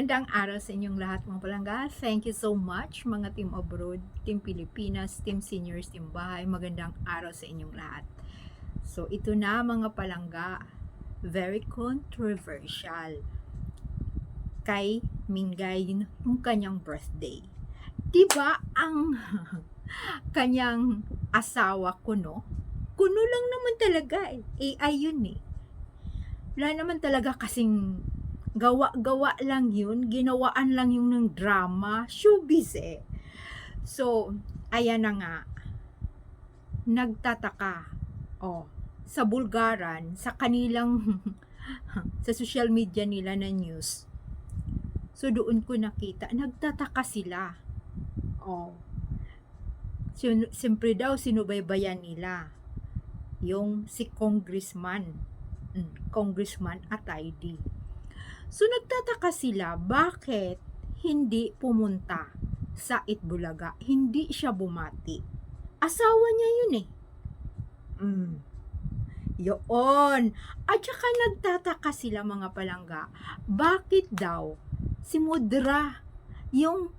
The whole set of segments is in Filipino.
Magandang araw sa inyong lahat mga palangga. Thank you so much mga Team Abroad, Team Pilipinas, Team Seniors, Team Bahay. Magandang araw sa inyong lahat. So ito na mga palangga, very controversial kay Mingay yung kanyang birthday. Diba ang kanyang asawa kuno? Kuno lang naman talaga eh. AI yun eh. Wala naman talaga kasing gawa-gawa lang yun, ginawaan lang yung ng drama, showbiz eh. So, ayan na nga, nagtataka, sa Bulgaran, sa kanilang, sa social media nila na news. So, doon ko nakita, nagtataka sila. Siyempre daw, sinubaybayan nila yung si Congressman Ataydi. So nagtataka sila bakit hindi pumunta sa Itbulaga, hindi siya bumati. Asawa niya yun eh. Yun. At saka nagtataka sila mga palangga, bakit daw si Mudra, yung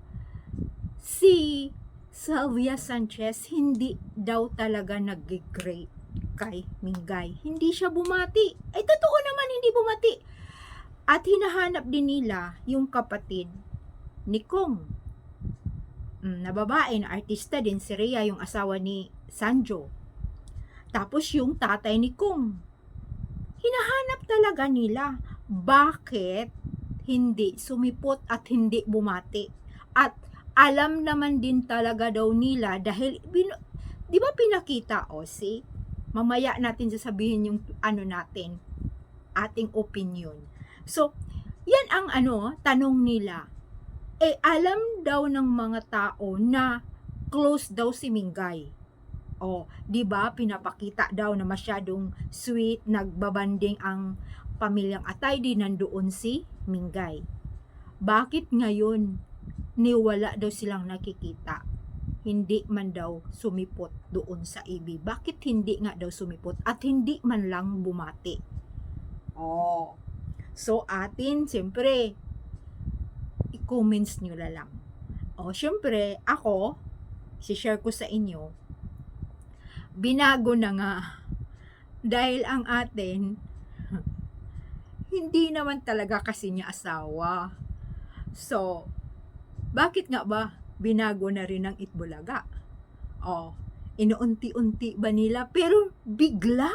si Sylvia Sanchez, hindi daw talaga nag-great kay Mingay. Hindi siya bumati. Ay, totoo naman hindi bumati. At hinahanap din nila yung kapatid ni Kong, na babae, na artista din, si Rhea, yung asawa ni Sanjo. Tapos yung tatay ni Kong. Hinahanap talaga nila bakit hindi sumipot at hindi bumati. At alam naman din talaga daw nila dahil, di ba pinakita mamaya natin sasabihin yung natin, ating opinion. So, yan ang tanong nila. Alam daw ng mga tao na close daw si Mingay. 'Di ba? Pinapakita daw na masyadong sweet, nagbabanding ang pamilyang Ataydi, nandoon si Mingay. Bakit ngayon niwala daw silang nakikita? Hindi man daw sumipot doon sa EB. Bakit hindi nga daw sumipot at hindi man lang bumati? So atin, siyempre, i-comments nyo na lang. Siyempre, ako, si-share ko sa inyo, binago na nga. Dahil ang atin, hindi naman talaga kasi niya asawa. So, bakit nga ba binago na rin ng Itbulaga? Inuunti-unti ba nila? Pero bigla,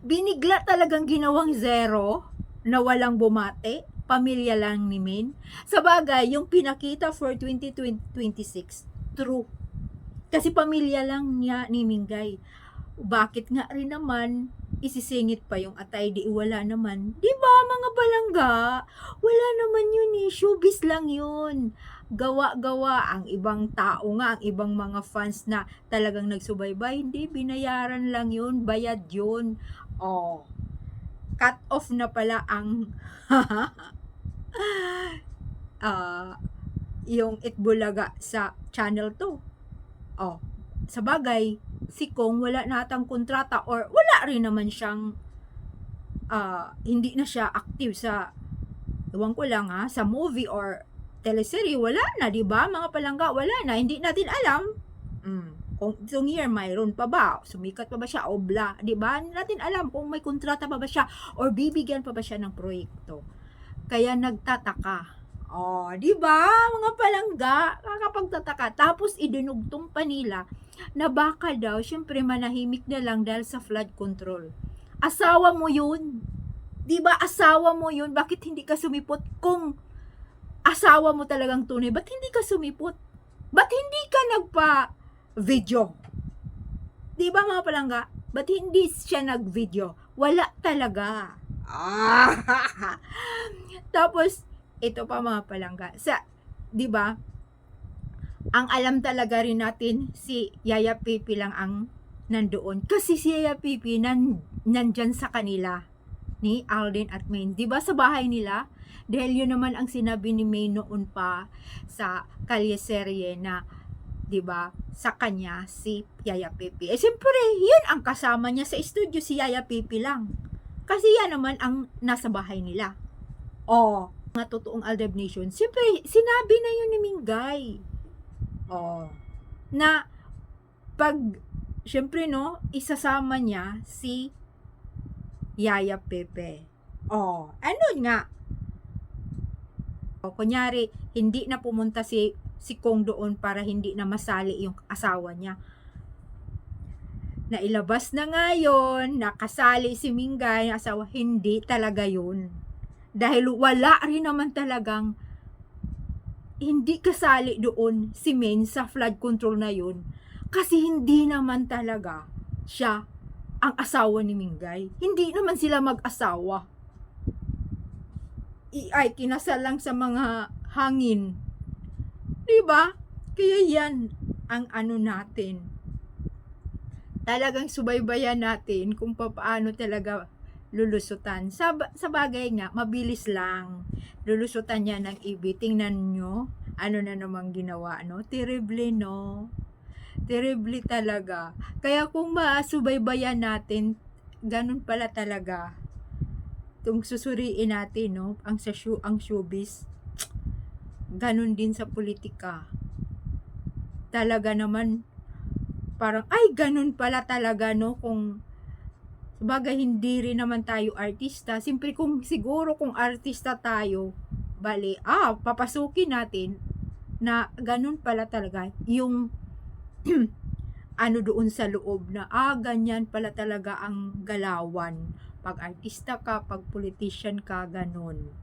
binigla talagang ginawang zero na walang bumate, pamilya lang ni Min. Sa bagay, yung pinakita for 2026, true. Kasi pamilya lang niya ni Mingay. Bakit nga rin naman isisingit pa yung Ataydi? Wala naman. Di ba mga balangga? Wala naman yun eh. Showbiz lang yun. Gawa-gawa. Ang ibang tao nga, ang ibang mga fans na talagang nagsubaybay, hindi, binayaran lang yun. Bayad yun. Cut off na pala ang yung Itbulaga sa channel 2. Sa bagay, si Kong wala natang kontrata or wala rin naman siyang hindi na siya active sa, ewan ko lang sa movie or teleserye. Wala na, di ba mga palangga? Wala na, hindi natin alam kung itong year mayroon pa ba, sumikat pa ba siya o bla, di ba? Hindi natin alam kung may kontrata pa ba siya or bibigyan pa ba siya ng proyekto. Kaya nagtataka. Di ba mga palangga, kakapagtataka. Tapos idinugtong pa nila na baka daw, syempre manahimik na lang dahil sa flood control. Asawa mo yun. Di ba asawa mo yun? Bakit hindi ka sumipot? Kung asawa mo talagang tunay, ba't hindi ka sumipot? Ba't hindi ka nagpa-video? Di ba mga palangga? Ba't hindi siya nag-video? Wala talaga. Tapos, ito pa mga palangga. Di ba? Ang alam talaga rin natin, si Yaya Pipi lang ang nandoon. Kasi si Yaya Pipi nandyan sa kanila ni Alden at Maine. Di ba sa bahay nila? Dahil yun naman ang sinabi ni May noon pa sa kalyeserye na, di ba, sa kanya si Yaya Pipi. Siyempre, yun ang kasama niya sa studio, si Yaya Pipi lang. Kasi yan naman ang nasa bahay nila. mga totoong Aldab Nation, siyempre, sinabi na yun ni Mingay. Na pag, siyempre no, isasama niya si Yaya Pepe. Ano nga? Kunyari, hindi na pumunta si Kong doon para hindi na masali yung asawa niya. Nailabas na ngayon, nakasali si Mingay, asawa, hindi talaga yun. Dahil wala rin naman talagang hindi kasali doon si Maine sa flood control na yun. Kasi hindi naman talaga siya ang asawa ni Mingay. Hindi naman sila mag-asawa. Ay, kinasal lang sa mga hangin. Diba? Kaya yan ang ano natin. Talagang subaybayan natin kung paano talaga lulusutan. Sa bagay nga, mabilis lang. Lulusutan niya ng ibi. Tingnan nyo, ano na namang ginawa, no? Terrible, no? Terrible talaga. Kaya kung masubaybayan natin, ganun pala talaga. Kung susuriin natin, no? Ang showbiz, ganun din sa politika. Talaga naman, parang, ay, ganun pala talaga, no? Kung sabagay, hindi rin naman tayo artista. Siyempre, siguro kung artista tayo, bali, papasukin natin na ganun pala talaga yung ano doon sa loob na, ganyan pala talaga ang galawan. Pag artista ka, pag politician ka, ganun.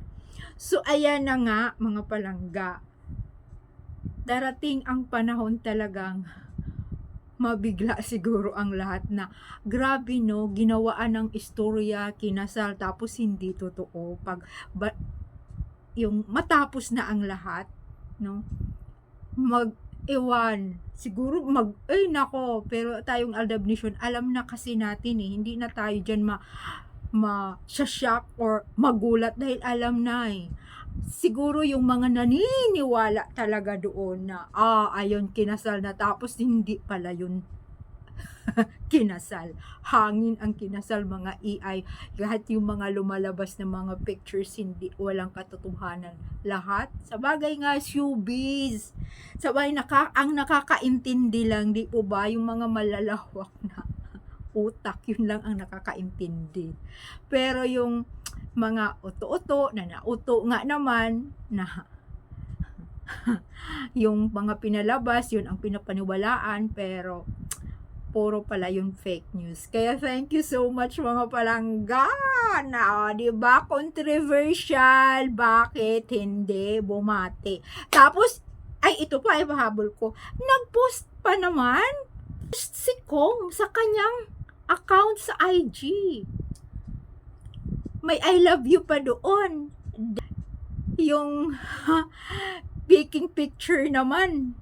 So, ayan na nga, mga palangga. Darating ang panahon talagang mabigla siguro ang lahat na grabe, no, ginawaan ng istorya, kinasal, tapos hindi totoo. Yung matapos na ang lahat, no, siguro nako, pero tayong Aldab Nation, alam na kasi natin hindi na tayo dyan shock or magulat dahil alam na siguro yung mga naniniwala talaga doon na ayun, kinasal na, tapos hindi pala yun kinasal, hangin ang kinasal, mga AI, lahat yung mga lumalabas na mga pictures, hindi, walang katotohanan lahat. Sa bagay nga, showbiz, sabay ang nakakaintindi lang, di po ba, yung mga malalawak na utak, yun lang ang nakakaintindi. Pero yung mga uto-uto na nauto nga naman na yung mga pinalabas, yun ang pinapaniwalaan, pero puro pala yung fake news. Kaya thank you so much, mga palangga, na, diba, controversial, bakit hindi bumati. Tapos, ito pa, pahabol ko, nag-post pa naman si Kong sa kanyang account sa IG. May I love you pa doon. Yung baking picture naman,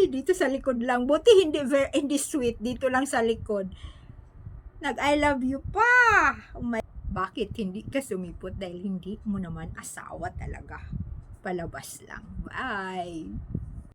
dito sa likod lang. Buti hindi sweet, dito lang sa likod. Nag I love you pa. Bakit hindi ka sumipot? Dahil hindi mo naman asawa talaga. Palabas lang. Bye.